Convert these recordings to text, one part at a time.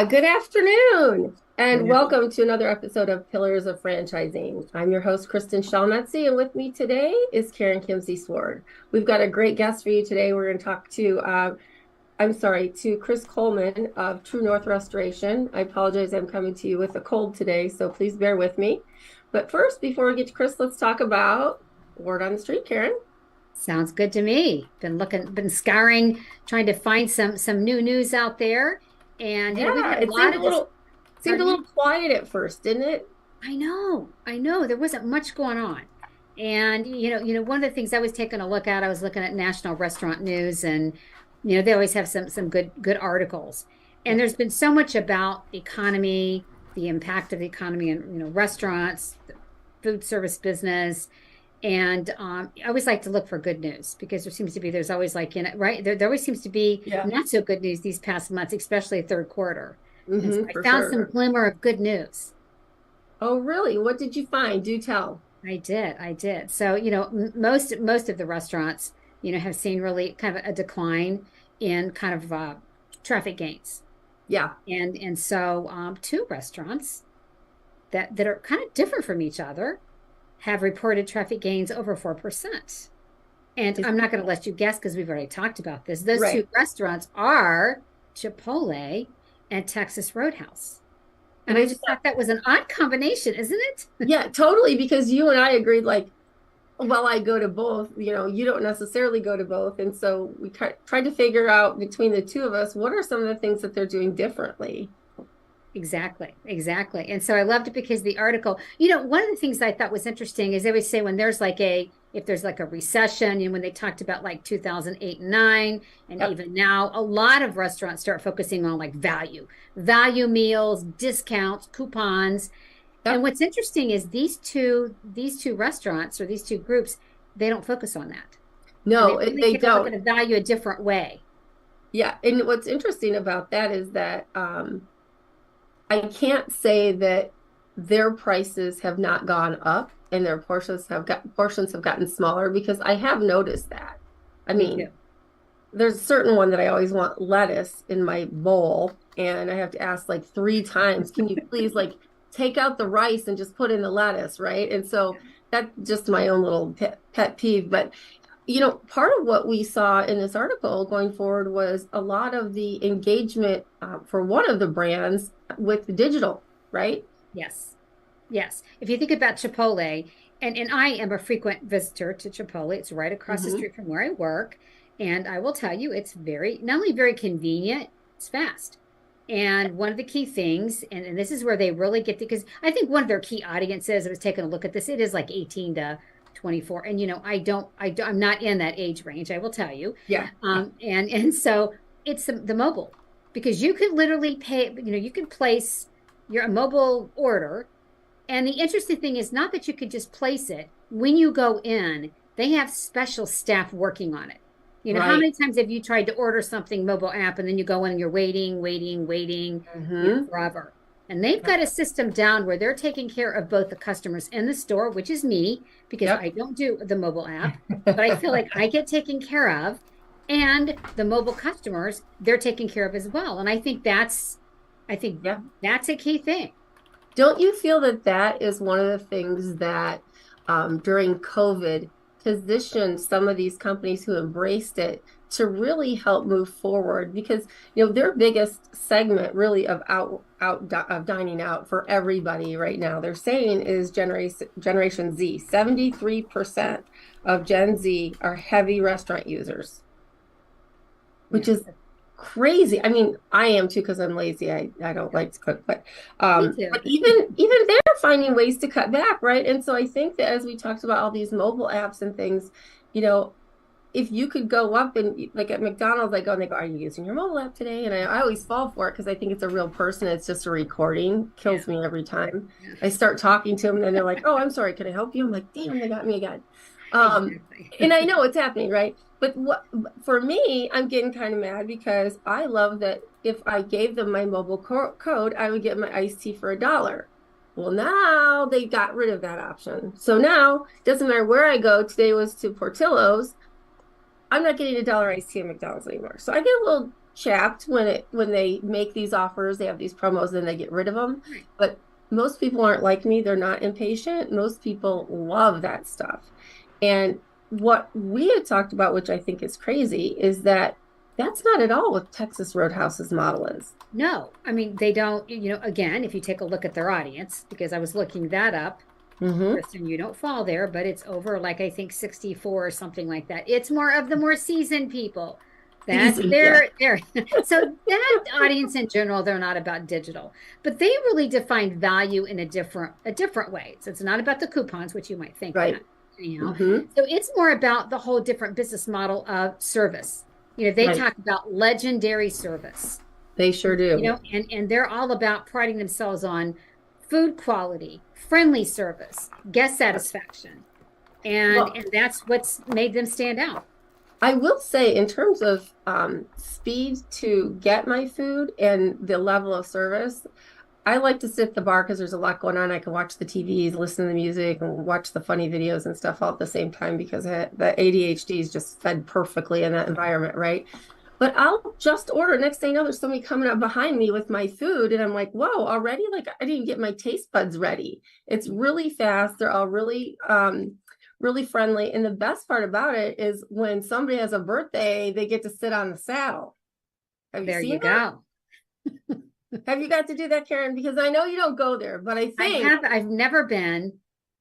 Good afternoon, and Yeah. welcome to another episode of Pillars of Franchising. I'm your host, Kristin Selmeczy, and with me today is Karen Kimsey-Sward. We've got a great guest for you today. We're going to talk to Chris Coleman of True North Restoration. I apologize, I'm coming to you with a cold today, so please bear with me. But first, before we get to Chris, let's talk about word on the street, Karen. Sounds good to me. Been scouring, trying to find some new news out there. And we've Yeah, had a lot of this. it seemed a Pardon little me? quiet at first, didn't it? I know. There wasn't much going on. And one of the things I was taking a look at, I was looking at National Restaurant News, and they always have some good articles. And Yeah. there's been so much about the economy, the impact of the economy and restaurants, the food service business. And I always like to look for good news because there's always like in it, right? There always seems to be Yeah. not so good news these past months, especially third quarter. And so I For found some sure. glimmer of good news. Oh, really? What did you find? Do tell. I did. So, most of the restaurants, have seen really kind of a decline in kind of traffic gains. Yeah. And so two restaurants that are kind of different from each other have reported traffic gains over 4%. And Is I'm not going to let you guess because we've already talked about this. Those right. two restaurants are Chipotle and Texas Roadhouse. And And I is just thought that was an odd combination, isn't it? yeah, totally. Because you and I agreed, like, well, I go to both, you don't necessarily go to both. And so we tried to figure out between the two of us, what are some of the things that they're doing differently? Exactly. And so I loved it because the article, one of the things I thought was interesting is they always say when if there's like a recession, when they talked about like 2008 and 9, and Yep. even now, a lot of restaurants start focusing on like value meals, discounts, coupons. And Yep. what's interesting is these two restaurants or these two groups, they don't focus on that. And they No, really they take a look at don't. the value a different way. Yeah. And what's interesting about that is that I can't say that their prices have not gone up and their portions have gotten smaller because I have noticed that. I Me mean, too. there's a certain one that I always want lettuce in my bowl, and I have to ask like three times, can you please like take out the rice and just put in the lettuce, right? And so that's just my own little pet peeve. But part of what we saw in this article going forward was a lot of the engagement for one of the brands with digital, right? Yes. Yes. If you think about Chipotle, and I am a frequent visitor to Chipotle, it's right across the Hmm. street from where I work. And I will tell you, it's not only very convenient, it's fast. And one of the key things, and this is where they really get because I think one of their key audiences, I was taking a look at this, it is like 18 to 24. And I'm not in that age range, I will tell you. Yeah. And so it's the mobile because you could literally pay, you can place your mobile order, and the interesting thing is not that you could just place it. When you go in, they have special staff working on it. How Right. many times have you tried to order something mobile app and then you go in and you're waiting, Hmm. forever? And they've got a system down where they're taking care of both the customers in the store, which is me, because Yep. I don't do the mobile app, but I feel like I get taken care of. And the mobile customers, they're taken care of as well. And I think Yeah. that's a key thing. Don't you feel that that is one of the things that during COVID positioned some of these companies who embraced it to really help move forward? Because their biggest segment really of of dining out for everybody right now, they're saying is Generation Z. 73% of Gen Z are heavy restaurant users, which is Yes, crazy. I mean, I am too because I'm lazy. I don't like to cook, but me too. even they're finding ways to cut back, right? And so I think that as we talked about all these mobile apps and things, you know, if you could go up and like at McDonald's, I go and they go, "Are you using your mobile app today?" And I always fall for it because I think it's a real person. It's just a recording. Yeah, Kills me every time. yeah, I start talking to them and then they're like, "Oh, I'm sorry, can I help you?" I'm like, "Damn, they got me again." exactly. And I know it's happening, right? But what for me, I'm getting kind of mad because I love that if I gave them my mobile code, I would get my iced tea for $1. Well, now they got rid of that option. So now it doesn't matter where I go. Today was to Portillo's. I'm not getting $1 iced tea at McDonald's anymore. So I get a little chapped when they make these offers, they have these promos, and they get rid of them. Right. But most people aren't like me. They're not impatient. Most people love that stuff. And what we had talked about, which I think is crazy, is that that's not at all what Texas Roadhouse's model is. No, I mean, they don't, again, if you take a look at their audience, because I was looking that up, Mm-hmm. Kristin, you don't fall there, but it's over like I think 64 or something like that. It's more of the more seasoned people. That's Easy, yeah. their so that audience in general, they're not about digital, but they really define value in a different way. So it's not about the coupons, which you might think Right. that. Mm-hmm. So it's more about the whole different business model of service. They Right. talk about legendary service, They sure do. and they're all about priding themselves on food quality, friendly service, guest satisfaction. And Well, and that's what's made them stand out. I will say, in terms of speed to get my food and the level of service, I like to sit at the bar because there's a lot going on. I can watch the TVs, listen to the music, and watch the funny videos and stuff all at the same time because the ADHD is just fed perfectly in that environment, right? But I'll just order. Next thing you know, there's somebody coming up behind me with my food, and I'm like, whoa, already? Like, I didn't get my taste buds ready. It's really fast. They're all really friendly. And the best part about it is when somebody has a birthday, they get to sit on the saddle. Have you There you seen that? go. Have you got to do that, Karen? Because I know you don't go there, but I think I've never been,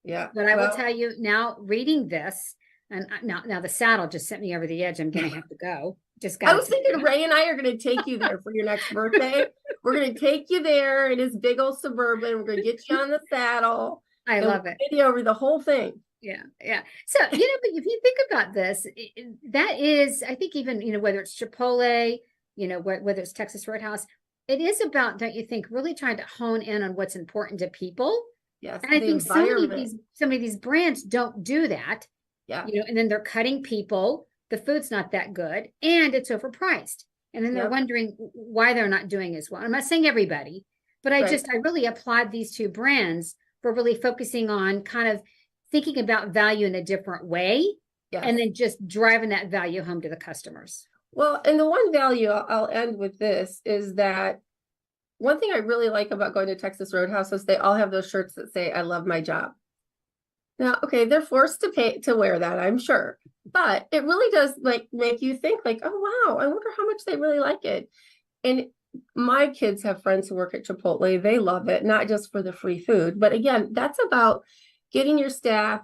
yeah. but I will tell you now, reading this, and now the saddle just sent me over the edge. I'm gonna have to go. Just got. I was thinking Ray and I are going to take you there for your next birthday. We're going to take you there in his big old Suburban. We're going to get you on the saddle. I love it. Video over the whole thing. Yeah. So, but if you think about this, that is, I think even, whether it's Chipotle, whether it's Texas Roadhouse, it is about, don't you think, really trying to hone in on what's important to people. Yes. And I think some of these brands don't do that. Yeah. And then they're cutting people. The food's not that good and it's overpriced. And then they're wondering why they're not doing as well. I'm not saying everybody, but I really applaud these two brands for really focusing on kind of thinking about value in a different way and then just driving that value home to the customers. Well, and the one value I'll end with this is that one thing I really like about going to Texas Roadhouse is they all have those shirts that say, I love my job. Now, okay, they're forced to pay to wear that, I'm sure, but it really does make you think oh, wow, I wonder how much they really like it. And my kids have friends who work at Chipotle. They love it, not just for the free food, but again, that's about getting your staff,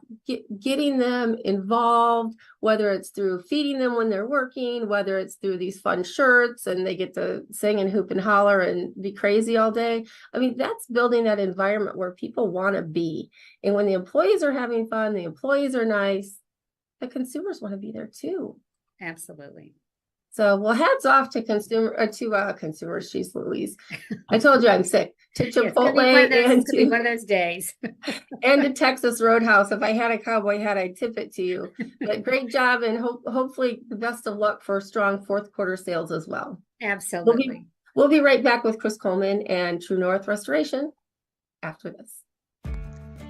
getting them involved, whether it's through feeding them when they're working, whether it's through these fun shirts and they get to sing and hoop and holler and be crazy all day. I mean, that's building that environment where people want to be. And when the employees are having fun, the employees are nice, the consumers want to be there too. Absolutely. So, well, hats off to consumers. Jeez Louise. I told you I'm sick. To Chipotle and to one of those days. And to Texas Roadhouse. If I had a cowboy hat, I'd tip it to you. But great job, and hopefully the best of luck for strong fourth quarter sales as well. Absolutely. We'll be right back with Chris Coleman and True North Restoration after this.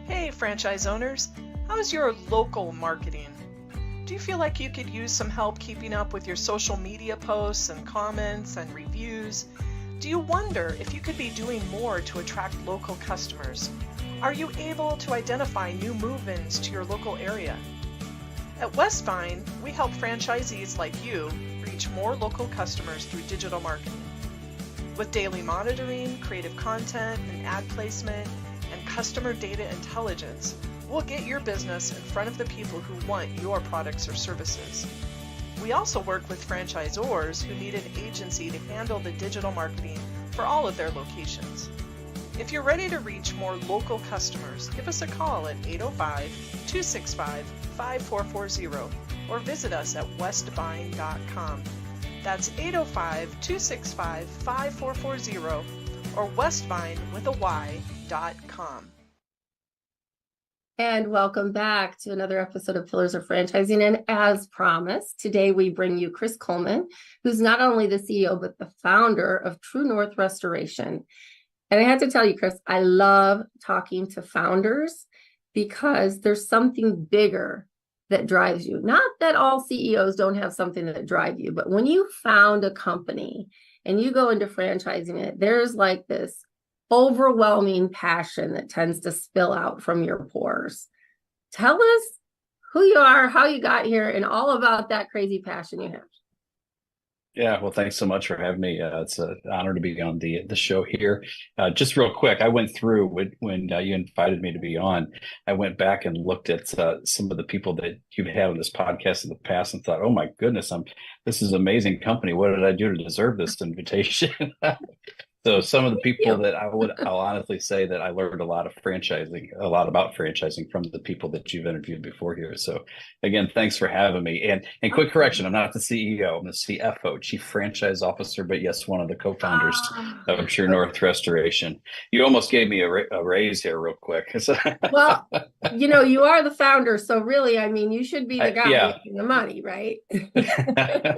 Hey, franchise owners. How's your local marketing? Do you feel like you could use some help keeping up with your social media posts and comments and reviews? Do you wonder if you could be doing more to attract local customers? Are you able to identify new move-ins to your local area? At Westvine, we help franchisees like you reach more local customers through digital marketing. With daily monitoring, creative content, and ad placement, and customer data intelligence, we'll get your business in front of the people who want your products or services. We also work with franchisors who need an agency to handle the digital marketing for all of their locations. If you're ready to reach more local customers, give us a call at 805-265-5440 or visit us at westvine.com. That's 805-265-5440 or westvine with a y.com. And welcome back to another episode of Pillars of Franchising. And as promised, today we bring you Chris Coleman, who's not only the CEO, but the founder of True North Restoration. And I have to tell you, Chris, I love talking to founders because there's something bigger that drives you. Not that all CEOs don't have something that drive you, but when you found a company and you go into franchising it, there's like this overwhelming passion that tends to spill out from your pores. Tell us who you are, how you got here, and all about that crazy passion you have. Yeah, well, thanks so much for having me. It's an honor to be on the show here. Just real quick, I went through when you invited me to be on. I went back and looked at some of the people that you've had on this podcast in the past and thought, oh my goodness, this is an amazing company. What did I do to deserve this invitation? So some of the people that I'll honestly say that I learned a lot about franchising from the people that you've interviewed before here. So again, thanks for having me. And quick correction, I'm not the CEO, I'm the CFO, Chief Franchise Officer, but yes, one of the co-founders of True North Restoration. You almost gave me a raise here real quick. Well, you are the founder, so really, I mean, you should be the guy making the money, right?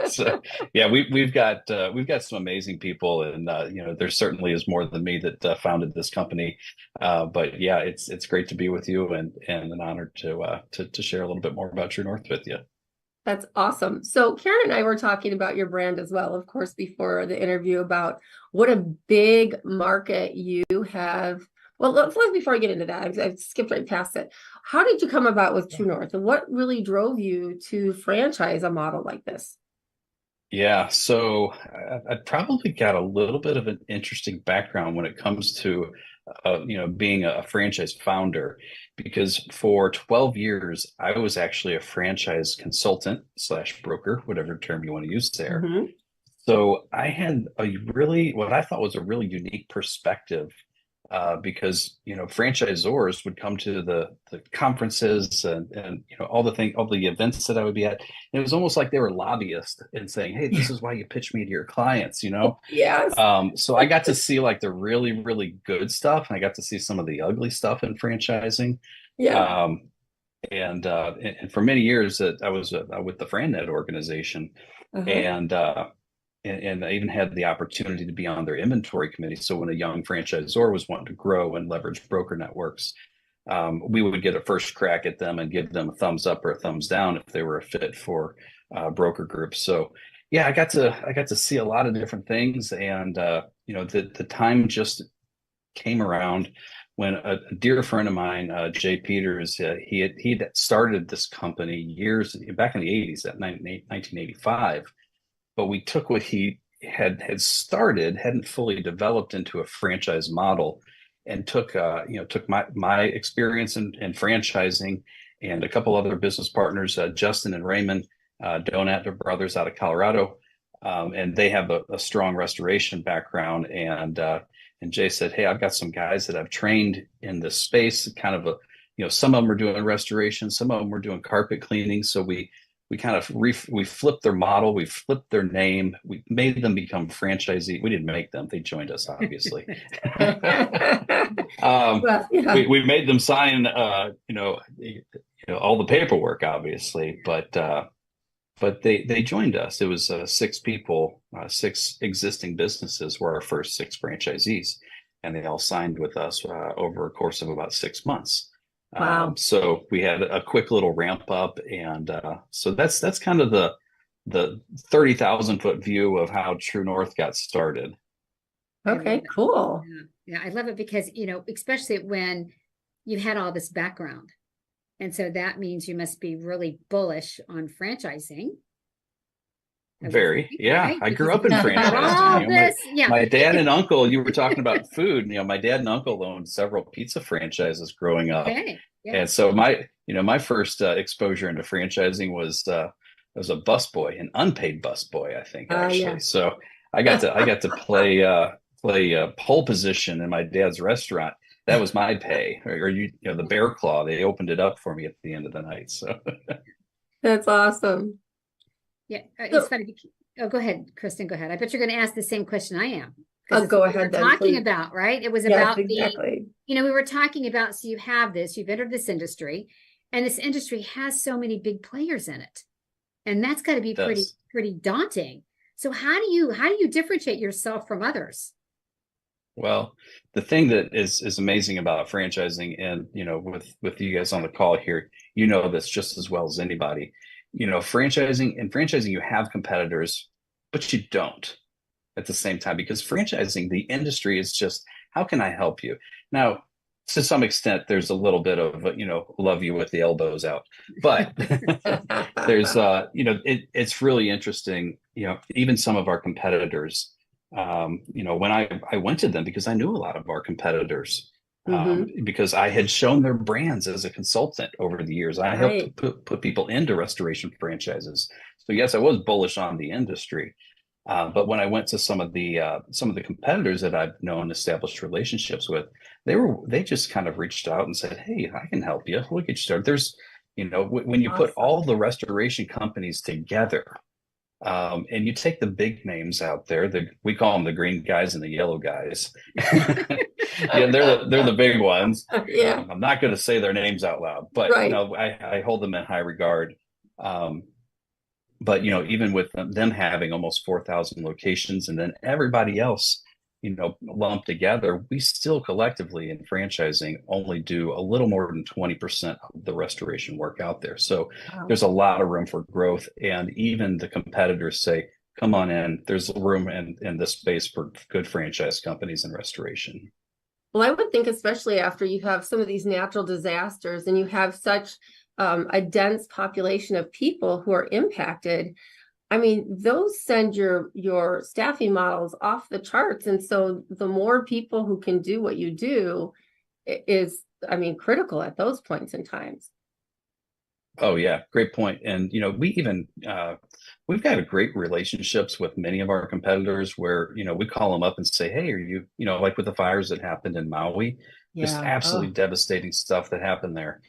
So yeah, we've got some amazing people, and there certainly is more than me that founded this company. But yeah, it's great to be with you, and an honor to share a little bit more about True North with you. That's awesome. So Karen and I were talking about your brand as well, of course, before the interview, about what a big market you have. Well, let's before I get into that, I've skipped right past it. How did you come about with True North, and what really drove you to franchise a model like this? Yeah, so I probably got a little bit of an interesting background when it comes to, being a franchise founder, because for 12 years, I was actually a franchise consultant / broker, whatever term you want to use there. Mm-hmm. So I had what I thought was a really unique perspective, because franchisors would come to the conferences and all the events that I would be at. And it was almost like they were lobbyists and saying, "Hey, this is why you pitch me to your clients." Yes. So I got to see like the really, really good stuff, and I got to see some of the ugly stuff in franchising. Yeah. And for many years that I was with the FranNet organization, uh-huh. And I even had the opportunity to be on their inventory committee. So when a young franchisor was wanting to grow and leverage broker networks, we would get a first crack at them and give them a thumbs up or a thumbs down if they were a fit for broker groups. So yeah, I got to see a lot of different things, and the time just came around when a dear friend of mine, Jay Peters, he had started this company years back in the 80s, at 1985. But we took what he had started, hadn't fully developed into a franchise model, and took my experience in franchising and a couple other business partners, Justin and Raymond Donat, their brothers out of Colorado, and they have a strong restoration background. And Jay said, "Hey, I've got some guys that I've trained in this space. Kind of some of them are doing restoration, some of them were doing carpet cleaning. So we kind of we flipped their model, we flipped their name, we made them become franchisee. We didn't make them; they joined us, obviously. We made them sign, all the paperwork, obviously, but they joined us. It was 6 people, 6 existing businesses were our first 6 franchisees, and they all signed with us over a course of about 6 months. Wow. So we had a quick little ramp up, and so that's kind of the 30,000 foot view of how True North got started. Okay, cool. Yeah, I love it because, especially when you had all this background. And so that means you must be really bullish on franchising. Very, yeah. Right? I grew up in franchising. My dad and uncle, you were talking about food. My dad and uncle owned several pizza franchises growing up. Okay. Yeah. And so my first exposure into franchising was a busboy, an unpaid busboy, I think, actually. Yeah. So I got to play pole position in my dad's restaurant. That was my pay, or the Bear Claw. They opened it up for me at the end of the night. So that's awesome. Yeah, it's funny. Oh, go ahead, Kristin. Go ahead. I bet you're going to ask the same question I am. I'll go ahead. Then, talking about, right? It was about exactly. We were talking about. So you've entered this industry, and this industry has so many big players in it, and that's got to be pretty daunting. So how do you differentiate yourself from others? Well, the thing that is amazing about franchising, and with you guys on the call here, you know this just as well as anybody. Franchising, you have competitors, but you don't at the same time, because franchising, the industry is just, how can I help you? Now, to some extent, there's a little bit of, love you with the elbows out, but there's, it's really interesting. Even some of our competitors, when I went to them because I knew a lot of our competitors, because I had shown their brands as a consultant over the years. I helped put people into restoration franchises. So yes, I was bullish on the industry. But when I went to some of the competitors that I've known, established relationships with, they just kind of reached out and said, "Hey, I can help you. We'll get you started." There's, when you put all the restoration companies together, and you take the big names out there, we call them the green guys and the yellow guys. Yeah, they're the big ones. Yeah. I'm not going to say their names out loud, but I hold them in high regard. But even with them having almost 4,000 locations, and then everybody else, lumped together, we still collectively in franchising only do a little more than 20% of the restoration work out there. So there's a lot of room for growth. And even the competitors say, come on in, there's room in this space for good franchise companies in restoration. Well, I would think, especially after you have some of these natural disasters and you have such a dense population of people who are impacted. I mean, those send your staffing models off the charts. And so the more people who can do what you do is, critical at those points in times. Oh yeah, great point. And we've got great relationships with many of our competitors where we call them up and say, hey, are you like with the fires that happened in Maui, just absolutely devastating stuff that happened there.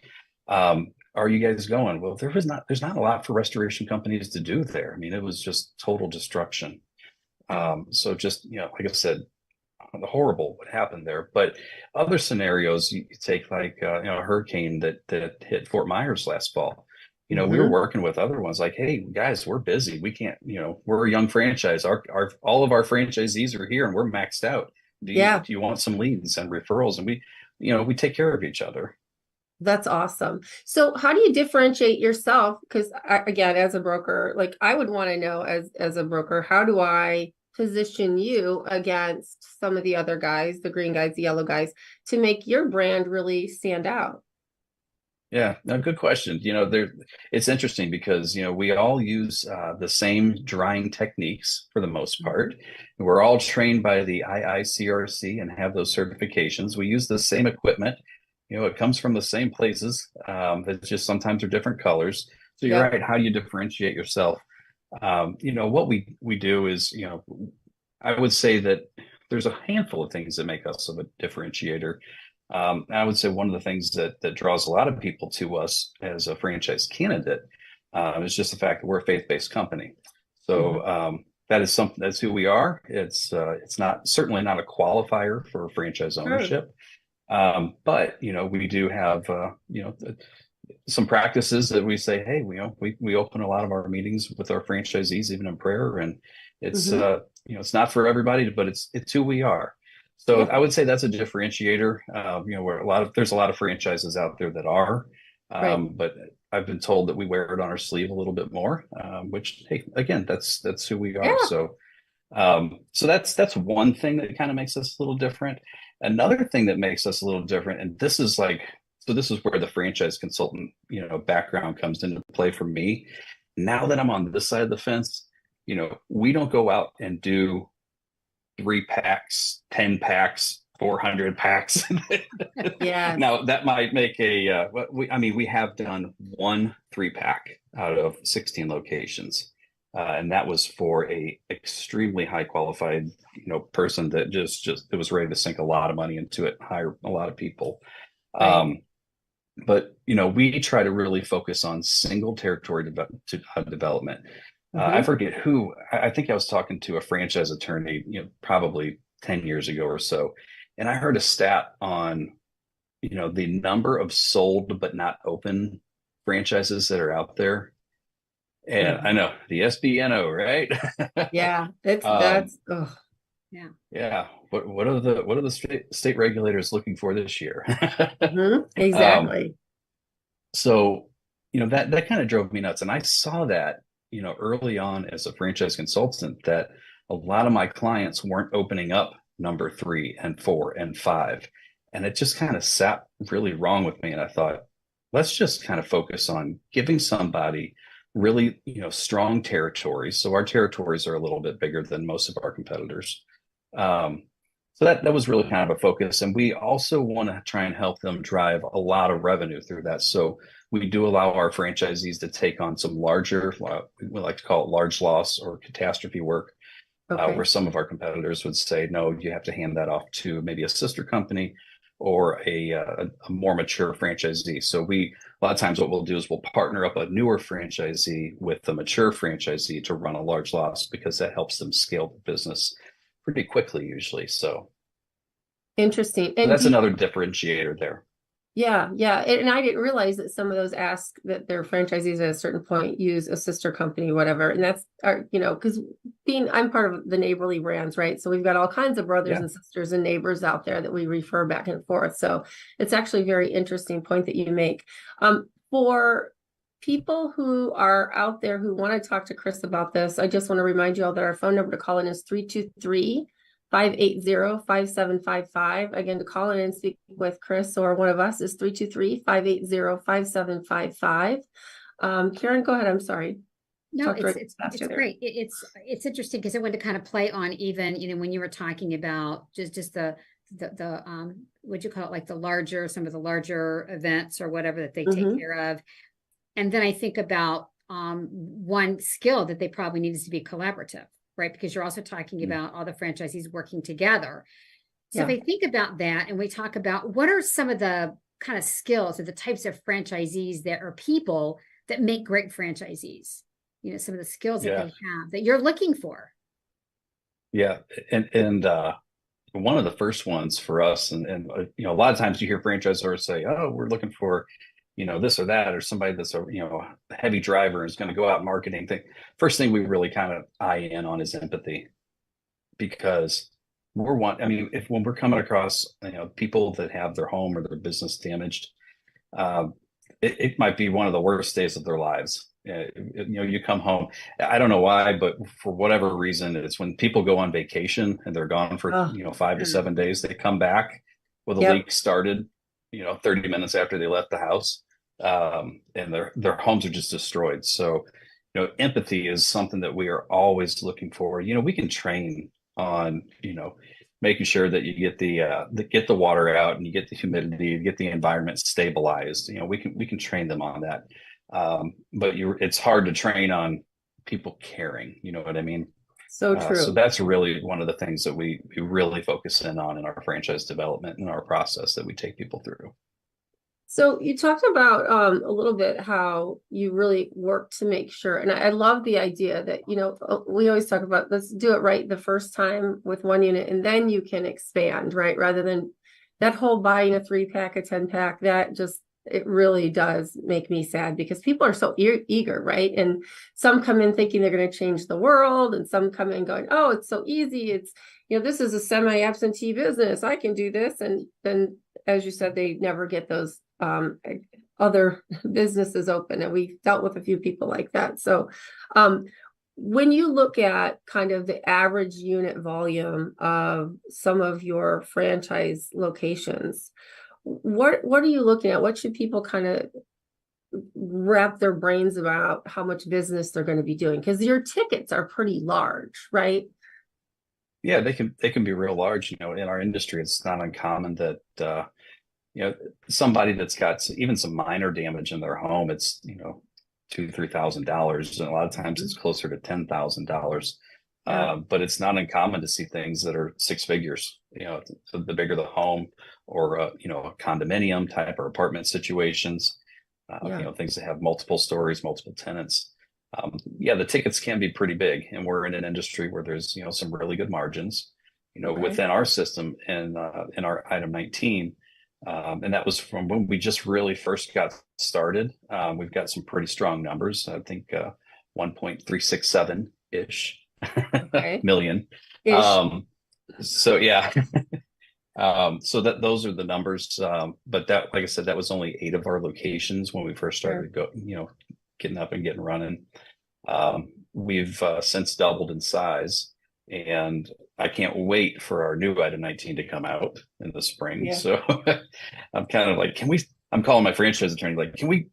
Are you guys going? Well, there's not a lot for restoration companies to do there. It was just total destruction. So just, like I said, horrible what happened there. But other scenarios, you take like, a hurricane that hit Fort Myers last fall. We were working with other ones like, hey guys, we're busy. We can't, we're a young franchise. All of our franchisees are here and we're maxed out. Do you want some leads and referrals? And we take care of each other. That's awesome. So how do you differentiate yourself? Because again, as a broker, like I would want to know as a broker, how do I position you against some of the other guys, the green guys, the yellow guys, to make your brand really stand out? Yeah, no, good question. It's interesting because, we all use the same drying techniques for the most part. We're all trained by the IICRC and have those certifications. We use the same equipment. It comes from the same places. It's just sometimes they're different colors. So you're right. How do you differentiate yourself? What we do is, I would say that there's a handful of things that make us a differentiator. I would say one of the things that draws a lot of people to us as a franchise candidate is just the fact that we're a faith-based company. So that is something, that's who we are. It's certainly not a qualifier for franchise ownership. But we do have some practices that we say, hey, we open a lot of our meetings with our franchisees even in prayer, and it's it's not for everybody, but it's who we are. So I would say that's a differentiator. Where there's a lot of franchises out there that are, but I've been told that we wear it on our sleeve a little bit more, which, hey, again, that's who we are. So that's one thing that kind of makes us a little different. Another thing that makes us a little different, and this is where the franchise consultant, background comes into play for me. Now that I'm on this side of the fence, we don't go out and do 3 packs, 10 packs, 400 packs. Yeah. Now that might make we have done 1 3-pack out of 16 locations. And that was for a extremely high qualified, person that just it was ready to sink a lot of money into it, hire a lot of people. Right. But we try to really focus on single territory development. I forget who. I think I was talking to a franchise attorney, probably 10 years ago or so, and I heard a stat on, the number of sold but not open franchises that are out there. And I know the SBNO, right? Yeah, that's yeah. What are the state regulators looking for this year? Exactly. So that kind of drove me nuts. And I saw that, early on as a franchise consultant, that a lot of my clients weren't opening up number 3 and 4 and 5. And it just kind of sat really wrong with me. And I thought, let's just kind of focus on giving somebody really, strong territories. So our territories are a little bit bigger than most of our competitors. So that was really kind of a focus. And we also want to try and help them drive a lot of revenue through that. So we do allow our franchisees to take on some larger, we like to call it large loss or catastrophe work, where some of our competitors would say, no, you have to hand that off to maybe a sister company or a more mature franchisee. So a lot of times what we'll do is we'll partner up a newer franchisee with the mature franchisee to run a large loss, because that helps them scale the business pretty quickly usually. So interesting. And that's another differentiator there. Yeah. And I didn't realize that some of those ask that their franchisees at a certain point use a sister company, whatever. And that's our, because I'm part of the Neighborly brands, right? So we've got all kinds of brothers and sisters and neighbors out there that we refer back and forth. So it's actually a very interesting point that you make. For people who are out there who want to talk to Chris about this, I just want to remind you all that our phone number to call in is 323-580-5755. Again, to call in and speak with Chris or one of us is 323-580-5755. Karen, go ahead. I'm sorry. No, it's great. It's interesting because I wanted to kind of play on even, when you were talking about just the what'd you call it, like some of the larger events or whatever that they take care of. And then I think about one skill that they probably need is to be collaborative, right? Because you're also talking about all the franchisees working together. So if I think about that and we talk about what are some of the kind of skills or the types of franchisees that are people that make great franchisees, some of the skills that they have that you're looking for. Yeah. And one of the first ones for us, and a lot of times you hear franchisors say, oh, we're looking for this or that, or somebody that's a heavy driver is going to go out marketing thing. First thing we really kind of eye in on is empathy, because when we're coming across people that have their home or their business damaged, it might be one of the worst days of their lives. You come home, I don't know why, but for whatever reason, it's when people go on vacation and they're gone for 5 to 7 days, they come back with a leak started 30 minutes after they left the house, and their homes are just destroyed. So, empathy is something that we are always looking for. We can train on, making sure that you get get the water out and you get the humidity, you get the environment stabilized. We can train them on that. But it's hard to train on people caring. You know what I mean? So true. So that's really one of the things that we really focus in on in our franchise development and our process that we take people through. So you talked about a little bit how you really work to make sure, and I love the idea that, we always talk about, let's do it right the first time with one unit, and then you can expand, right? Rather than that whole buying a 3-pack, a 10-pack, it really does make me sad, because people are so eager, right? And some come in thinking they're going to change the world, and some come in going, oh, it's so easy. It's, this is a semi-absentee business. I can do this. And then, as you said, they never get those other businesses open. And we dealt with a few people like that. So when you look at kind of the average unit volume of some of your franchise locations, what are you looking at? What should people kind of wrap their brains about how much business they're going to be doing? Because your tickets are pretty large, right? Yeah, they can be real large. In our industry, it's not uncommon that somebody that's got even some minor damage in their home, it's $2,000-$3,000, and a lot of times it's closer to $10,000. But it's not uncommon to see things that are 6 figures. So the bigger the home, or a condominium type or apartment situations, things that have multiple stories, multiple tenants. The tickets can be pretty big, and we're in an industry where there's some really good margins, within our system and in our item 19. And that was from when we just really first got started. We've got some pretty strong numbers. I think 1.367 ish million. So yeah. So that those are the numbers. But that, like I said, that was only 8 of our locations when we first started getting up and getting running. We've since doubled in size, and I can't wait for our new item 19 to come out in the spring. Yeah. So I'm kind of like, I'm calling my franchise attorney, like, can we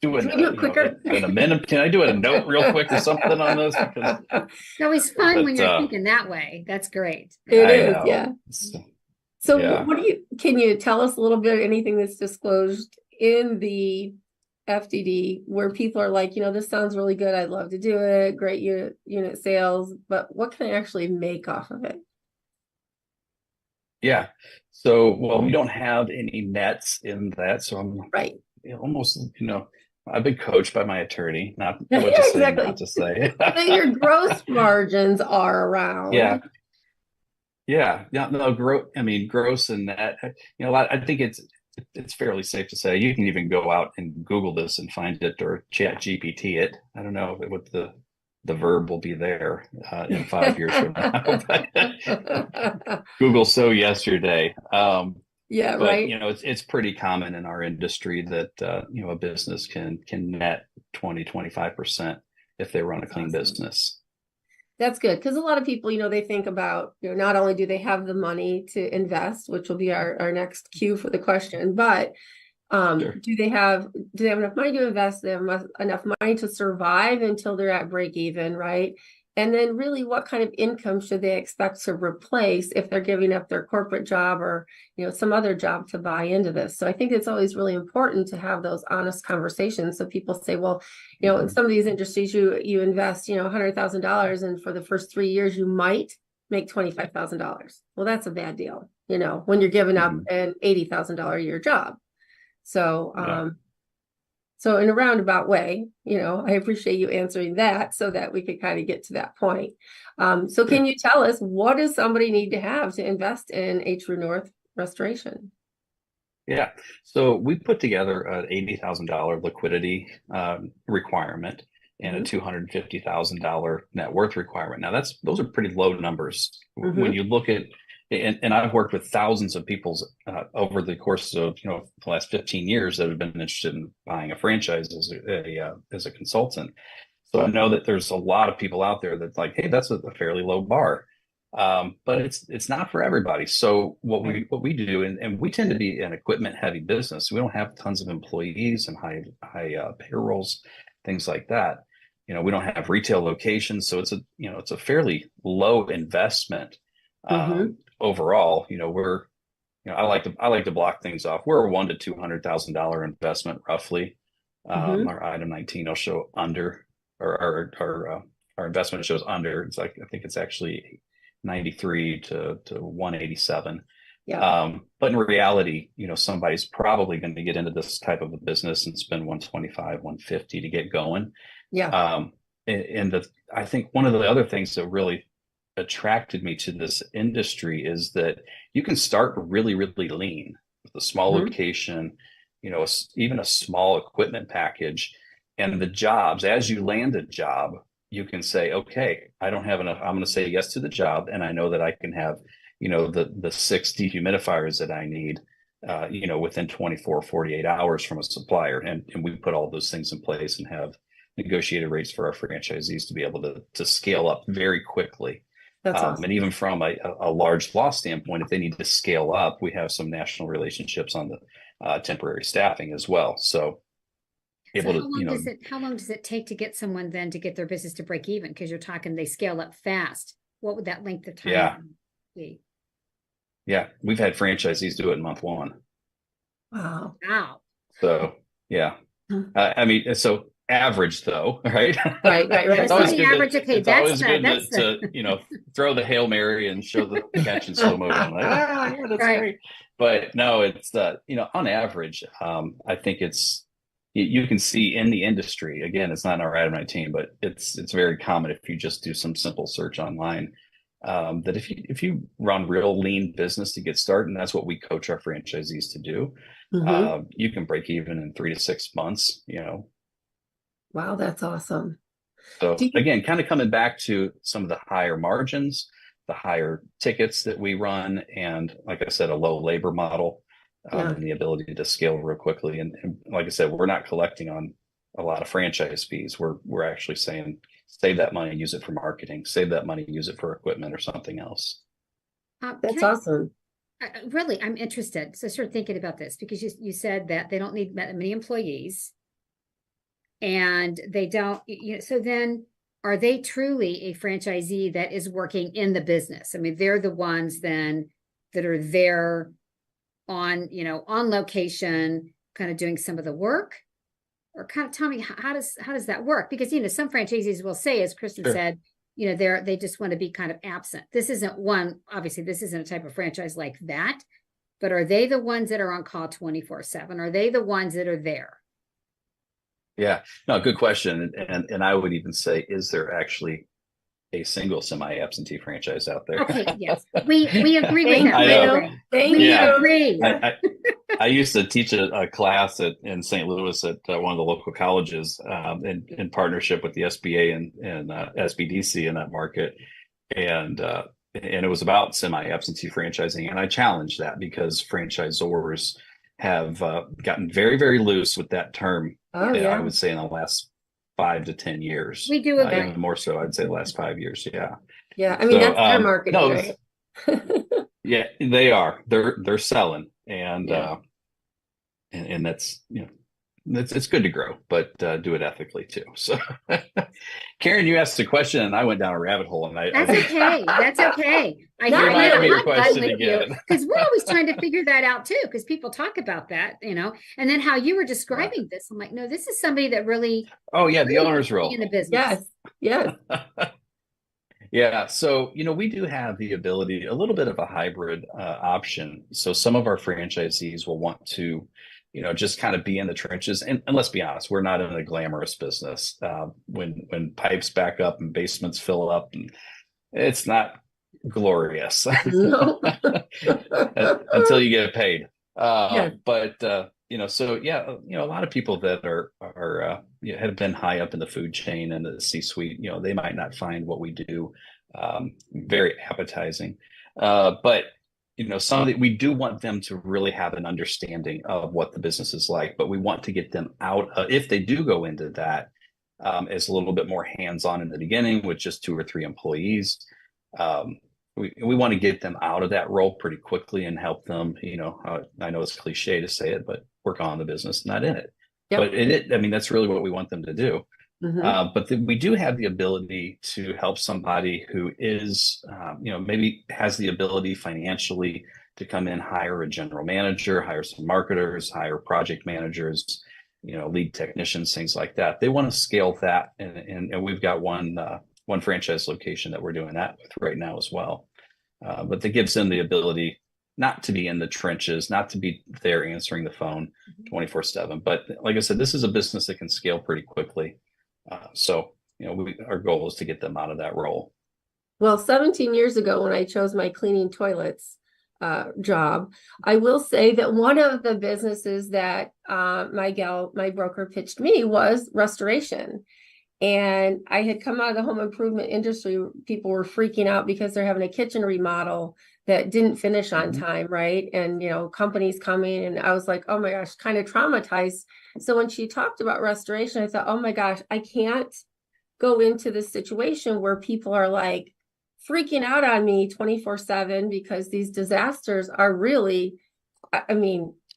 do it quicker? An amendment? Can I do a note real quick or something on this? Because it's always fun when you're thinking that way. That's great. It is, yeah. So yeah. Can you tell us a little bit, anything that's disclosed in the FDD where people are like, this sounds really good, I'd love to do it, great unit sales, but what can I actually make off of it? Yeah. So, well, we don't have any nets in that. So I'm almost, I've been coached by my attorney, not to say. But your gross margins are around. Yeah. No, gross and net, I think it's fairly safe to say you can even go out and Google this and find it, or chat GPT it. I don't know what the verb will be there in 5 years from now. Google yesterday. But, it's pretty common in our industry that a business can net 20-25% if they run a clean business. That's good, because a lot of people, they think about, not only do they have the money to invest, which will be our next cue for the question, but sure. do they have enough money to invest? Do they have enough money to survive until they're at break even, right? And then really, what kind of income should they expect to replace if they're giving up their corporate job or, some other job to buy into this? So I think it's always really important to have those honest conversations. So people say, well, in some of these industries, you invest, $100,000, and for the first 3 years, you might make $25,000. Well, that's a bad deal, when you're giving up an $80,000 a year job. So, So in a roundabout way, I appreciate you answering that so that we could kind of get to that point. So can you tell us, what does somebody need to have to invest in a True North restoration? Yeah. So we put together an $80,000 liquidity requirement and a $250,000 net worth requirement. Now those are pretty low numbers when you look at. And I've worked with thousands of people over the course of the last 15 years that have been interested in buying a franchise as a consultant. So I know that there's a lot of people out there that's like, hey, that's a fairly low bar, but it's not for everybody. So what we do, and we tend to be an equipment heavy business. We don't have tons of employees and high payrolls, things like that. We don't have retail locations, so it's a fairly low investment. Overall, I like to block things off. We're a $100,000 to $200,000 investment roughly. Our item 19 will show under, or our investment shows under. It's like, I think it's actually 93 to 187. Yeah. But in reality, somebody's probably going to get into this type of a business and spend 125, 150 to get going. Yeah. I think one of the other things that really attracted me to this industry is that you can start really, really lean with a small location, even a small equipment package, and the jobs, as you land a job, you can say, okay, I don't have enough. I'm going to say yes to the job. And I know that I can have, the 6 dehumidifiers that I need, within 24, 48 hours from a supplier. And we put all those things in place and have negotiated rates for our franchisees to be able to scale up very quickly. That's awesome. And even from a large law standpoint, if they need to scale up, we have some national relationships on the temporary staffing as well. So able to, how long does it take to get someone then to get their business to break even? Because you're talking they scale up fast. What would that length of time be? Yeah, we've had franchisees do it in month 1. Wow. So yeah, so average though, right? Right. It's always good average. to throw the Hail Mary and show the catch in slow motion. Like, that's great. But no, it's on average, I think you can see in the industry, again, it's not in our item 19, but it's very common if you just do some simple search online, that if you run real lean business to get started, and that's what we coach our franchisees to do, you can break even in 3 to 6 months, Wow, that's awesome. So again, kind of coming back to some of the higher margins, the higher tickets that we run, and like I said, a low labor model, and the ability to scale real quickly. And like I said, we're not collecting on a lot of franchise fees. We're actually saying, save that money, use it for marketing. Save that money, use it for equipment or something else. That's awesome. Really, I'm interested. So start thinking about this, because you said that they don't need many employees, and they don't, so then are they truly a franchisee that is working in the business? I mean, they're the ones then that are there on, on location, kind of doing some of the work? Or kind of tell me, how does that work? Because, some franchisees will say, as Kristin said, they just want to be kind of absent. This isn't obviously this isn't a type of franchise like that, but are they the ones that are on call 24/7? Are they the ones that are there? Yeah, no, good question. And I would even say, is there actually a single semi-absentee franchise out there? Okay, yes, we agree with that. I know. We agree. I used to teach a class in St. Louis at one of the local colleges, in partnership with the SBA and SBDC in that market, and it was about semi-absentee franchising. And I challenged that, because franchisors have gotten very, very loose with that term. I would say in the last 5 to 10 years. We do agree. Even more so, I'd say the last 5 years. Yeah. Yeah. I mean, that's their marketing, right? Yeah, they are. They're selling, and that's, it's good to grow, but do it ethically too. So, Karen, you asked a question, and I went down a rabbit hole, and that's okay. That's okay. Remind me your question again, because we're always trying to figure that out too. Because people talk about that, and then how you were describing this, I'm like, no, this is somebody that really. Oh yeah, the owner's role in the business. Yes. Yeah. So, we do have the ability, a little bit of a hybrid option. So some of our franchisees will want to, just kind of be in the trenches. And let's be honest, we're not in a glamorous business. When pipes back up and basements fill up, and it's not glorious until you get paid. But so a lot of people that are have been high up in the food chain and the C-suite, they might not find what we do very appetizing. But we do want them to really have an understanding of what the business is like, but we want to get them out, if they do go into that, as a little bit more hands-on in the beginning with just 2 or 3 employees. We want to get them out of that role pretty quickly and help them, I know it's cliche to say it, but work on the business, not in it. Yep. But that's really what we want them to do. Mm-hmm. But we do have the ability to help somebody who is, maybe has the ability financially to come in, hire a general manager, hire some marketers, hire project managers, lead technicians, things like that. They want to scale that. And we've got one franchise location that we're doing that with right now as well. But that gives them the ability not to be in the trenches, not to be there answering the phone 24/7. But like I said, this is a business that can scale pretty quickly. So, our goal is to get them out of that role. Well, 17 years ago, when I chose my cleaning toilets job, I will say that one of the businesses that my broker pitched me was restoration. And I had come out of the home improvement industry. People were freaking out because they're having a kitchen remodel that didn't finish on time, right? And, companies coming, and I was like, oh my gosh, kind of traumatized. So when she talked about restoration, I thought, oh my gosh, I can't go into this situation where people are like freaking out on me 24/7, because these disasters are really,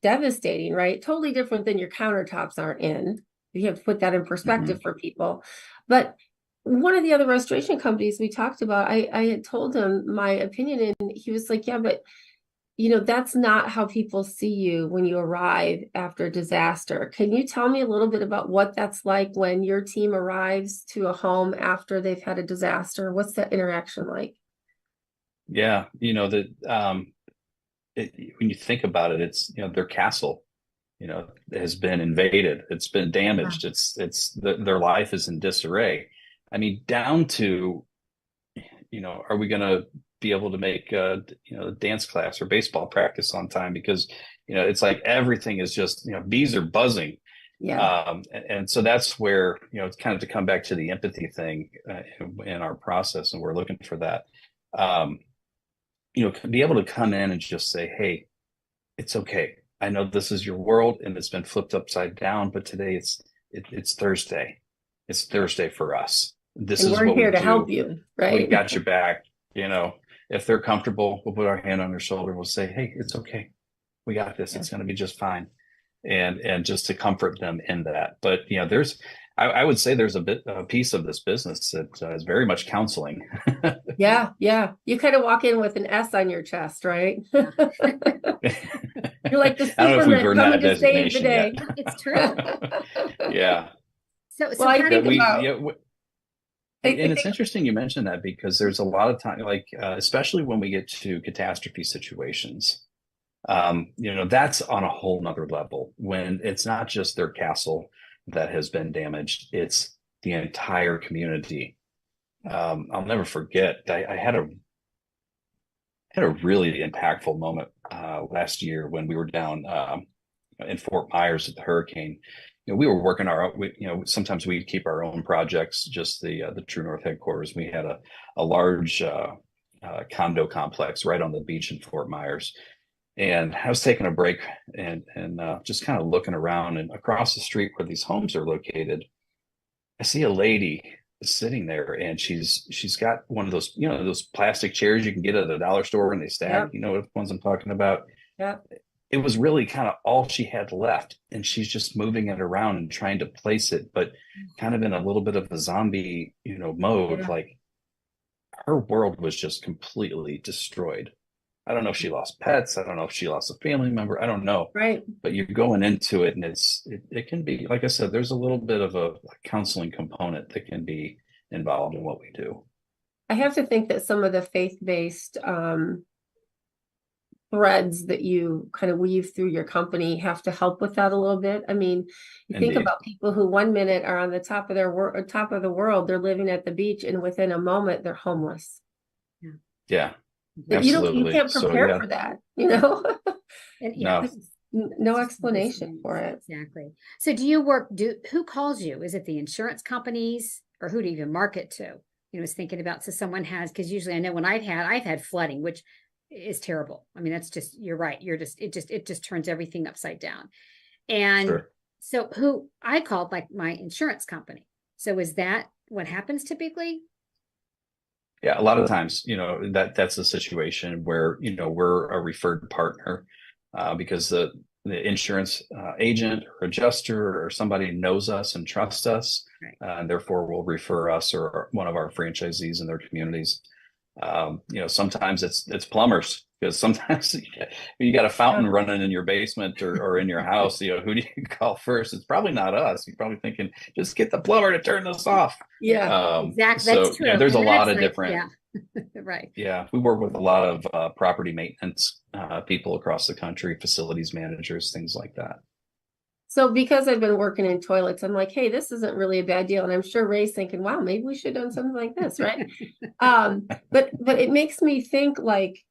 devastating, right? Totally different than your countertops aren't in. You have to put that in perspective for people. But one of the other restoration companies we talked about, I had told him my opinion, and he was like, yeah, but that's not how people see you when you arrive after a disaster. Can you tell me a little bit about what that's like when your team arrives to a home after they've had a disaster? What's that interaction like? Yeah, when you think about it, it's their castle has been invaded. It's been damaged. Their life is in disarray. Down to, are we going to be able to make dance class or baseball practice on time? Because, it's like everything is just, bees are buzzing. Yeah. And so that's where, it's kind of to come back to the empathy thing in our process. And we're looking for that. um, be able to come in and just say, hey, it's okay. I know this is your world and it's been flipped upside down, but today it's Thursday. It's Thursday for us. This And is we're what we here to do. help you, right? We got your back. If they're comfortable, we'll put our hand on their shoulder. We'll say, hey, it's okay. We got this. It's going to be just fine. And just to comfort them in that. But, I would say there's a piece of this business that is very much counseling. Yeah. You kind of walk in with an S on your chest, right? You're like the I don't know if we've Superman earned that coming to save the designation day. yet. It's true. Yeah. So Well, I how think do about- and it's interesting you mentioned that, because there's a lot of time, like especially when we get to catastrophe situations, that's on a whole nother level, when it's not just their castle that has been damaged, it's the entire community. I'll never forget, I had a really impactful moment last year when we were down in Fort Myers at the hurricane. We were working sometimes we keep our own projects, just the True North headquarters. We had a large condo complex right on the beach in Fort Myers. And I was taking a break and just kind of looking around, and across the street where these homes are located, I see a lady sitting there, and she's got one of those, those plastic chairs you can get at the dollar store when they stack, Yep. the ones I'm talking about. Yeah. It was really kind of all she had left, and she's just moving it around and trying to place it, but kind of in a little bit of a zombie, mode. Yeah. Like, her world was just completely destroyed. I don't know if she lost pets. I don't know if she lost a family member. I don't know. Right. But you're going into it, and it can be, like I said, there's a little bit of a counseling component that can be involved in what we do. I have to think that some of the faith-based threads that you kind of weave through your company have to help with that a little bit. I mean, you think Indeed. about people who 1 minute are on the top of top of the world, they're living at the beach, and within a moment they're homeless. Yeah. You Absolutely. can't prepare for that, And, No. No explanation for it. Exactly. So do you who calls you? Is it the insurance companies, or who do you even market to? Is thinking about, so someone has, because usually I know when I've had flooding, which is terrible. I mean, that's just, you're right. It just turns everything upside down. And Sure. so who I called, like, my insurance company. So is that what happens typically? Yeah, a lot of times, that's a situation where, we're a referred partner because the insurance agent or adjuster or somebody knows us and trusts us, Right. and therefore will refer us or one of our franchisees in their communities. Sometimes it's plumbers, because sometimes you got a fountain running in your basement or in your house. Who do you call first? It's probably not us. You're probably thinking, just get the plumber to turn this off. Yeah, exactly. That's true. There's And a lot that's of different. Yeah. Right. Yeah, we work with a lot of property maintenance people across the country, facilities managers, things like that. So because I've been working in toilets, I'm like, hey, this isn't really a bad deal. And I'm sure Ray's thinking, wow, maybe we should have done something like this, right? But it makes me think, like,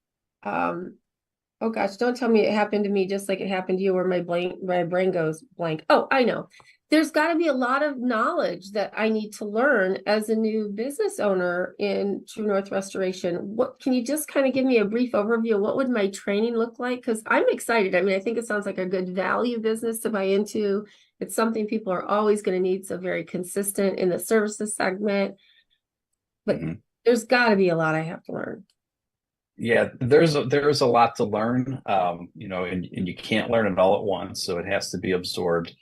oh gosh, don't tell me it happened to me just like it happened to you, where my brain goes blank. Oh, I know. There's got to be a lot of knowledge that I need to learn as a new business owner in True North Restoration. What can you just kind of give me a brief overview of what would my training look like? Because I'm excited. I mean, I think it sounds like a good value business to buy into. It's something people are always going to need, so very consistent in the services segment. But there's got to be a lot I have to learn. Yeah, there's a lot to learn, and you can't learn it all at once, so it has to be absorbed.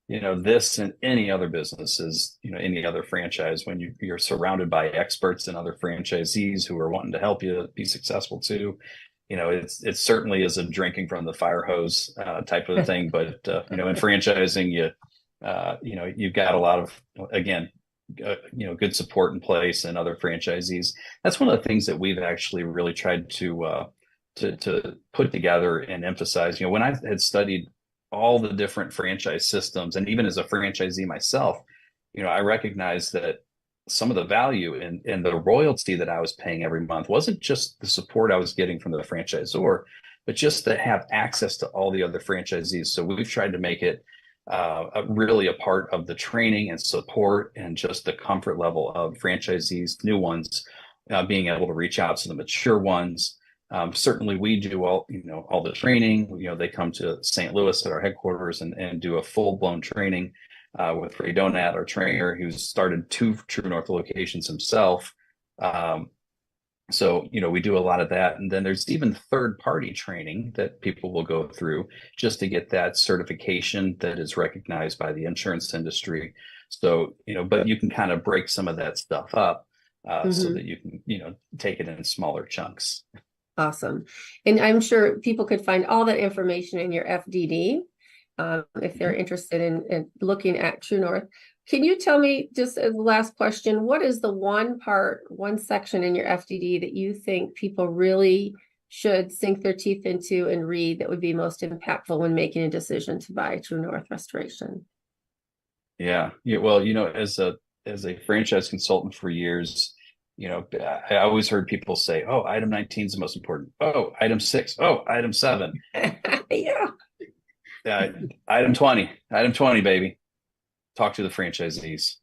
This and any other businesses, any other franchise, when you're surrounded by experts and other franchisees who are wanting to help you be successful too, it certainly is a drinking from the fire hose type of thing. But in franchising, you've got a lot of, again, good support in place and other franchisees. That's one of the things that we've actually really tried to put together and emphasize. When I had studied all the different franchise systems, and even as a franchisee myself, I recognized that some of the value in the royalty that I was paying every month wasn't just the support I was getting from the franchisor, but just to have access to all the other franchisees. So we've tried to make it really a part of the training and support and just the comfort level of franchisees, new ones, being able to reach out to the mature ones. Certainly we do all the training. They come to St. Louis at our headquarters and do a full-blown training with Ray Donat, our trainer, who's started 2 True North locations himself. So, we do a lot of that. And then there's even third-party training that people will go through just to get that certification that is recognized by the insurance industry. So, but you can kind of break some of that stuff up so that you can, take it in smaller chunks. Awesome. And I'm sure people could find all that information in your FDD if they're interested in looking at True North. Can you tell me, just as the last question, what is the one section in your FDD that you think people really should sink their teeth into and read that would be most impactful when making a decision to buy True North Restoration? Yeah. Well, as a franchise consultant for years, I always heard people say, "Oh, item 19 is the most important. Oh, item 6. Oh, item 7." Yeah. Item 20, baby. Talk to the franchisees.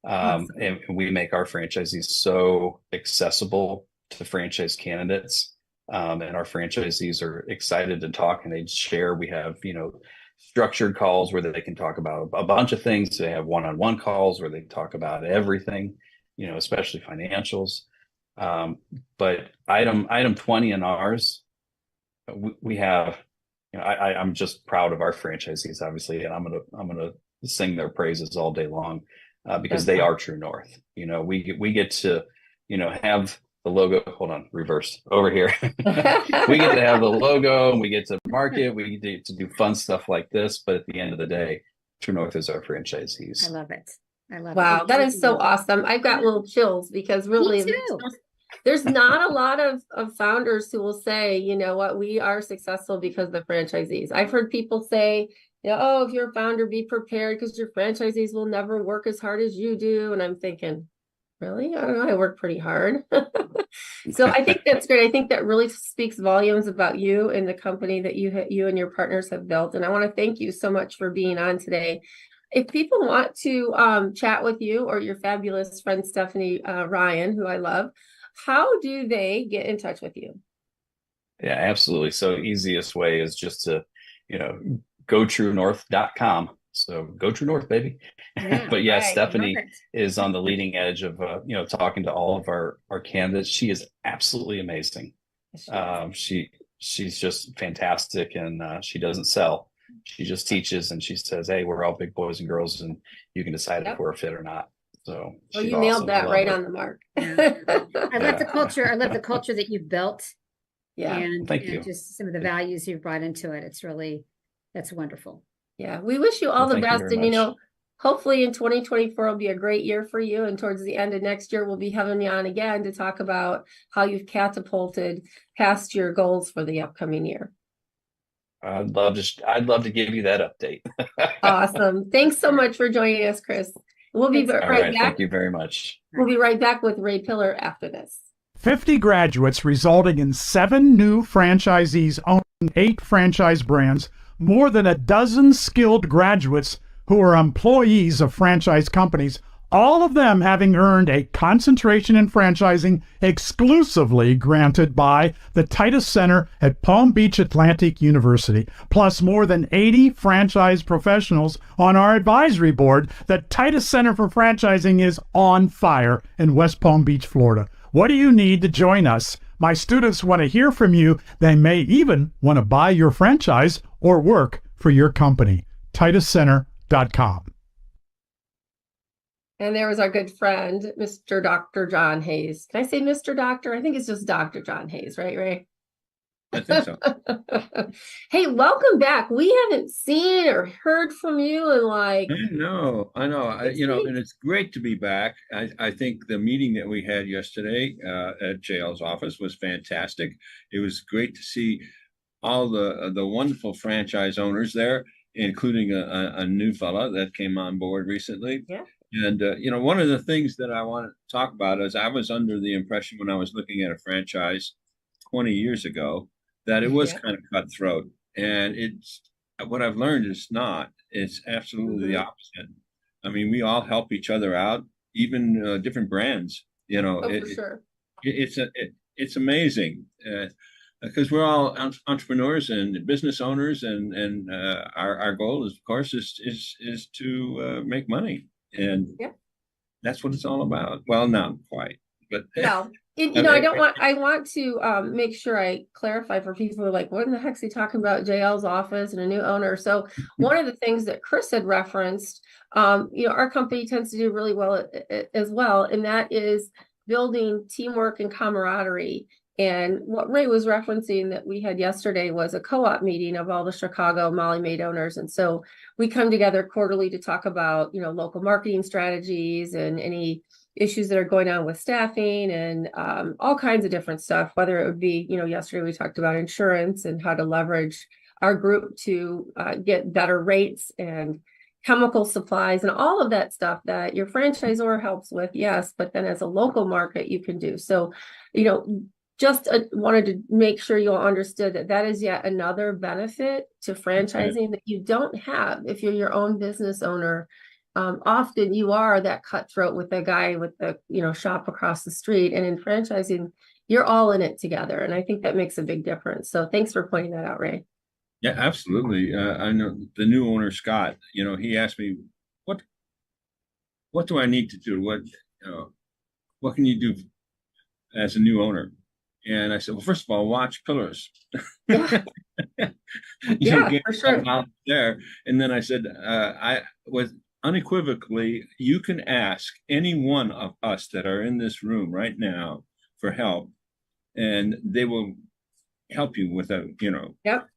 Awesome. And we make our franchisees so accessible to franchise candidates. And our franchisees are excited to talk and they share. We have, structured calls where they can talk about a bunch of things. They have one-on-one calls where they talk about everything, especially financials. But item 20 in ours, we have, I'm just proud of our franchisees, obviously, and I'm gonna sing their praises all day long because they are True North. We get to, have the logo. Hold on, reverse over here. We get to have the logo and we get to market. We get to do fun stuff like this. But at the end of the day, True North is our franchisees. I love it. Wow, that is so awesome. I've got little chills because really there's not a lot of founders who will say, you know what, we are successful because of the franchisees. I've heard people say, oh, if you're a founder, be prepared because your franchisees will never work as hard as you do. And I'm thinking, really? I don't know. I work pretty hard. So I think that's great. I think that really speaks volumes about you and the company that you and your partners have built. And I want to thank you so much for being on today. If people want to chat with you or your fabulous friend, Stephanie Ryan, who I love, how do they get in touch with you? Yeah, absolutely. So easiest way is just to, go truenorth.com. So go True North, baby. Yeah, but yeah, right. Stephanie is on the leading edge of, talking to all of our candidates. She is absolutely amazing. She's just fantastic. And she doesn't sell. She just teaches and she says, hey, we're all big boys and girls and you can decide if we're a fit or not. So well, you nailed that right on the mark. I love the culture. I love the culture that you've built. Yeah. And, thank you. Just some of the values you've brought into it. That's wonderful. Yeah. We wish you all the best. And, hopefully in 2024 will be a great year for you. And towards the end of next year, we'll be having you on again to talk about how you've catapulted past your goals for the upcoming year. I'd love to give you that update. Awesome. Thanks so much for joining us, Chris. We'll be right back. Thank you very much. We'll be right back with Ray Pillar after this. 50 graduates resulting in 7 new franchisees owning 8 franchise brands, more than a dozen skilled graduates who are employees of franchise companies, all of them having earned a concentration in franchising exclusively granted by the Titus Center at Palm Beach Atlantic University, plus more than 80 franchise professionals on our advisory board. The Titus Center for Franchising is on fire in West Palm Beach, Florida. What do you need to join us? My students want to hear from you. They may even want to buy your franchise or work for your company. TitusCenter.com. And there was our good friend, Mr. Dr. John Hayes. Can I say Mr. Doctor? I think it's just Dr. John Hayes, right, Ray? I think so. Hey, welcome back. We haven't seen or heard from you in I know. And it's great to be back. I think the meeting that we had yesterday at JL's office was fantastic. It was great to see all the wonderful franchise owners there, including a new fella that came on board recently. Yeah. And, one of the things that I want to talk about is I was under the impression when I was looking at a franchise 20 years ago that it was kind of cutthroat. And it's what I've learned is not. It's absolutely the opposite. I mean, we all help each other out, even different brands. For sure. it's amazing because we're all entrepreneurs and business owners, and our goal is, of course, is to make money, and that's what it's all about. Well, not quite, but No. I want to make sure I clarify for people who are like, what in the heck's he talking about? JL's office and a new owner. So one of the things that Chris had referenced, our company tends to do really well as well. And that is building teamwork and camaraderie. And what Ray was referencing that we had yesterday was a co-op meeting of all the Chicago Molly Maid owners. And so we come together quarterly to talk about, local marketing strategies and any issues that are going on with staffing and all kinds of different stuff, whether it would be, yesterday we talked about insurance and how to leverage our group to get better rates and chemical supplies and all of that stuff that your franchisor helps with. Yes. But then as a local market, you can do. So, just wanted to make sure you all understood that is yet another benefit to franchising that you don't have if you're your own business owner. Often you are that cutthroat with the guy with the shop across the street, and in franchising you're all in it together, and I think that makes a big difference. So thanks for pointing that out, Ray. Yeah, absolutely. I know the new owner, Scott, he asked me, what do I need to do? What can you do as a new owner? And I said, well, first of all, watch Pillars. Yeah, for sure. There. And then I said, unequivocally, you can ask any one of us that are in this room right now for help, and they will help you with Yep,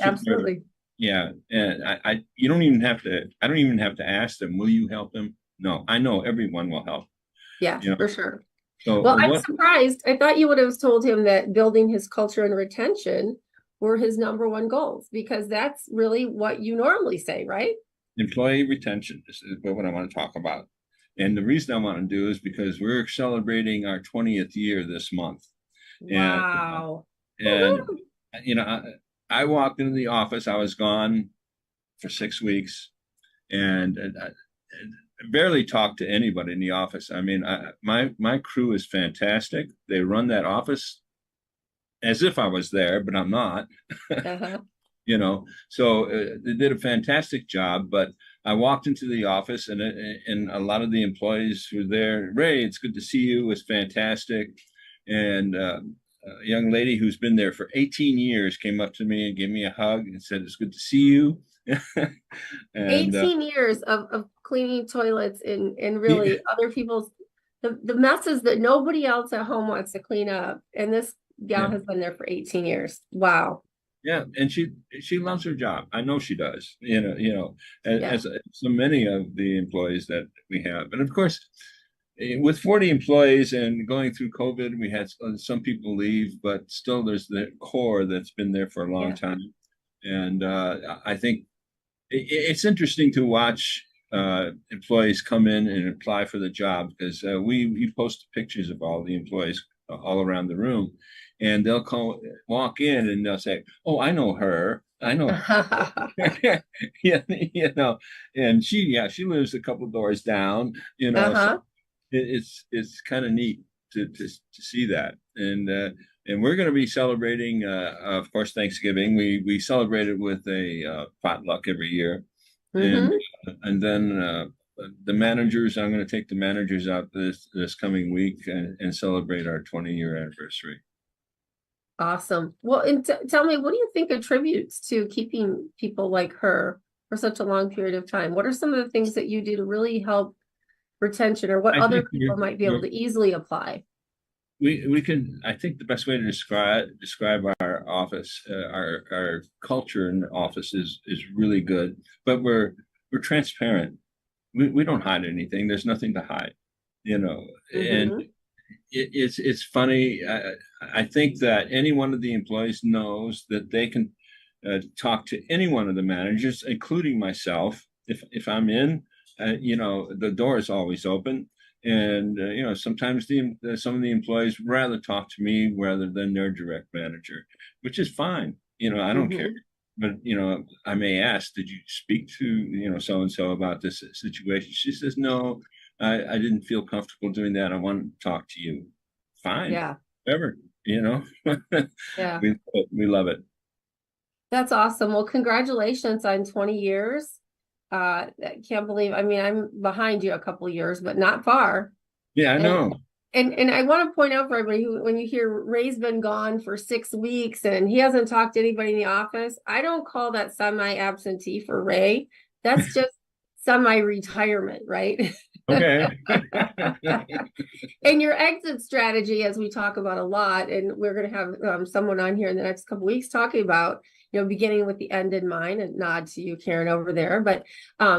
absolutely. Yeah, and I don't even have to ask them, will you help them? No, I know everyone will help. Yeah, for sure. So, well, I'm surprised. I thought you would have told him that building his culture and retention were his number one goals, because that's really what you normally say, right? Employee retention is what I want to talk about. And the reason I want to do is because we're celebrating our 20th year this month. Wow. And I walked into the office. I was gone for 6 weeks, and barely talked to anybody in the office. I mean, my crew is fantastic. They run that office as if I was there, but I'm not. So they did a fantastic job. But I walked into the office, and a lot of the employees were there. Ray, it's good to see you. It was fantastic. And a young lady who's been there for 18 years came up to me and gave me a hug and said, it's good to see you. And 18 years of cleaning toilets and really other people's the messes that nobody else at home wants to clean up, and this gal has been there for 18 years. Wow. Yeah, and she loves her job. I know she does. As so many of the employees that we have, and of course, with 40 employees and going through COVID, we had some people leave, but still there's the core that's been there for a long time. And I think it's interesting to watch employees come in and apply for the job, because we post pictures of all the employees all around the room, and they'll walk in and they'll say, oh, I know her. I know her. And she lives a couple of doors down, so it's kind of neat to see that. And we're going to be celebrating, of course, Thanksgiving. We celebrate it with a potluck every year. And then the managers, I'm going to take the managers out this coming week and celebrate our 20-year anniversary. Awesome. Well, and tell me, what do you think contributes to keeping people like her for such a long period of time? What are some of the things that you do to really help retention, or what other people might be able to easily apply? We can. I think the best way to describe our office, our culture in the office is really good. But we're transparent. We don't hide anything. There's nothing to hide, And it's funny. I think that any one of the employees knows that they can talk to any one of the managers, including myself. If I'm in, the door is always open. And sometimes some of the employees rather talk to me rather than their direct manager, which is fine. I don't care. But I may ask, did you speak to so and so about this situation? She says, no, I didn't feel comfortable doing that. I want to talk to you. fine. Yeah. Whatever, Yeah. We love it. That's awesome. Well, congratulations on 20 years. I can't believe, I mean, I'm behind you a couple of years, but not far. Yeah, I know. And I want to point out for everybody who, when you hear Ray's been gone for 6 weeks and he hasn't talked to anybody in the office, I don't call that semi-absentee for Ray. That's just semi-retirement, right? Okay. And your exit strategy, as we talk about a lot, and we're going to have someone on here in the next couple of weeks talking about, beginning with the end in mind, and nod to you, Karen, over there, but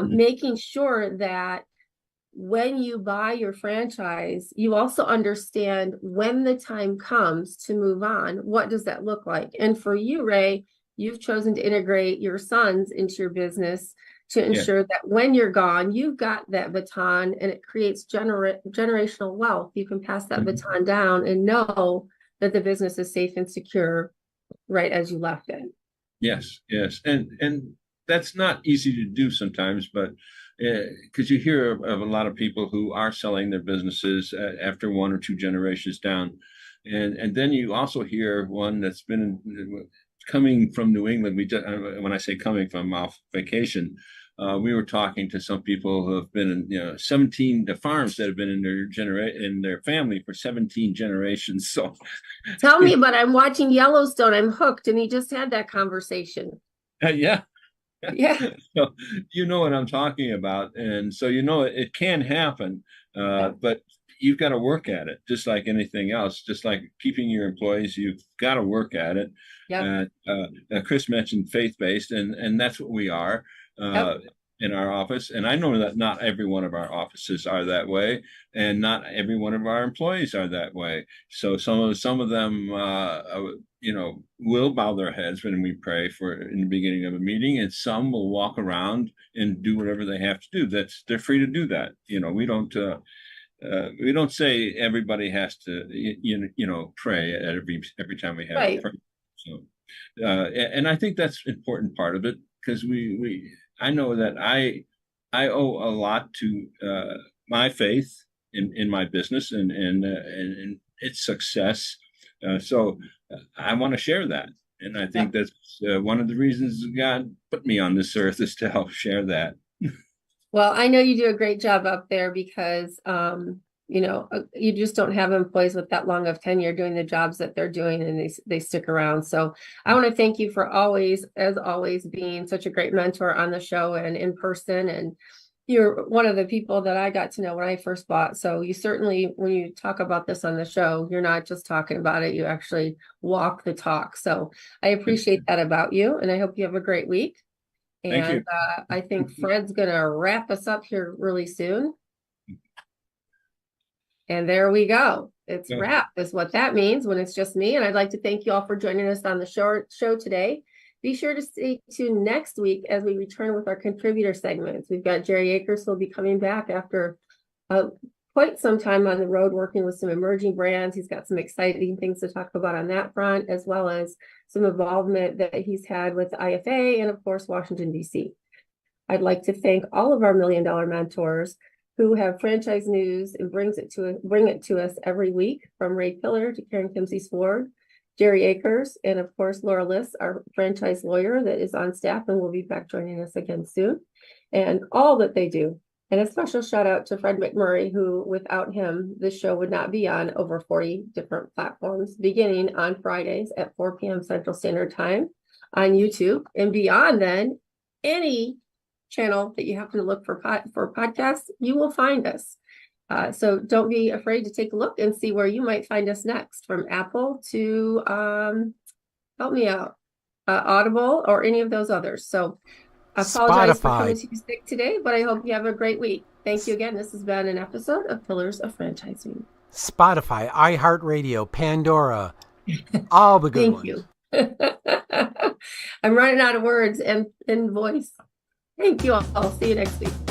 making sure that when you buy your franchise, you also understand when the time comes to move on, what does that look like? And for you, Ray, you've chosen to integrate your sons into your business to ensure that when you're gone, you've got that baton, and it creates generational wealth. You can pass that baton down and know that the business is safe and secure right as you left it. Yes. And that's not easy to do sometimes, but because you hear of a lot of people who are selling their businesses after 1 or 2 generations down. And then you also hear one that's been coming from New England. When I say coming from off vacation, we were talking to some people who have been in 17 the farms that have been in their family for 17 generations. So tell me about it. I'm watching Yellowstone. I'm hooked, and he just had that conversation. Yeah. So you know what I'm talking about, and so it can happen, but you've got to work at it, just like anything else. Just like keeping your employees, you've got to work at it. Chris mentioned faith-based, and that's what we are in our office. And I know that not every one of our offices are that way, and not every one of our employees are that way. So some of them will bow their heads when we pray in the beginning of a meeting, and some will walk around and do whatever they have to do. They're free to do that. We don't say everybody has to pray at every time we have a prayer. So and I think that's an important part of it, because I know that I owe a lot to my faith in my business and its success. So I want to share that. And I think that's one of the reasons God put me on this earth, is to help share that. Well, I know you do a great job up there, because, you just don't have employees with that long of tenure doing the jobs that they're doing, and they stick around. So I want to thank you for always being such a great mentor on the show and in person. And you're one of the people that I got to know when I first bought. So you certainly, when you talk about this on the show, you're not just talking about it, you actually walk the talk. So I appreciate that about you, and I hope you have a great week. And I think Fred's going to wrap us up here really soon. And there we go. It's wrapped is what that means when it's just me. And I'd like to thank you all for joining us on the show today. Be sure to stay tuned next week as we return with our contributor segments. We've got Jerry Akers, who will be coming back after quite some time on the road working with some emerging brands. He's got some exciting things to talk about on that front, as well as some involvement that he's had with IFA and, of course, Washington, D.C. I'd like to thank all of our Million Dollar mentors who have franchise news and bring it to us every week, from Ray Pillar to Karen Kimsey-Sward, Jerry Akers, and of course, Laura Liss, our franchise lawyer that is on staff and will be back joining us again soon, and all that they do. And a special shout out to Fred McMurray, who without him, this show would not be on over 40 different platforms, beginning on Fridays at 4 p.m. Central Standard Time on YouTube, and beyond then, any channel that you happen to look for podcasts, you will find us. So don't be afraid to take a look and see where you might find us next, from Apple to, help me out, Audible, or any of those others. So I apologize for coming to you sick today, but I hope you have a great week. Thank you again. This has been an episode of Pillars of Franchising. Spotify, iHeartRadio, Pandora, all the good ones. Thank you. I'm running out of words and voice. Thank you all. I'll see you next week.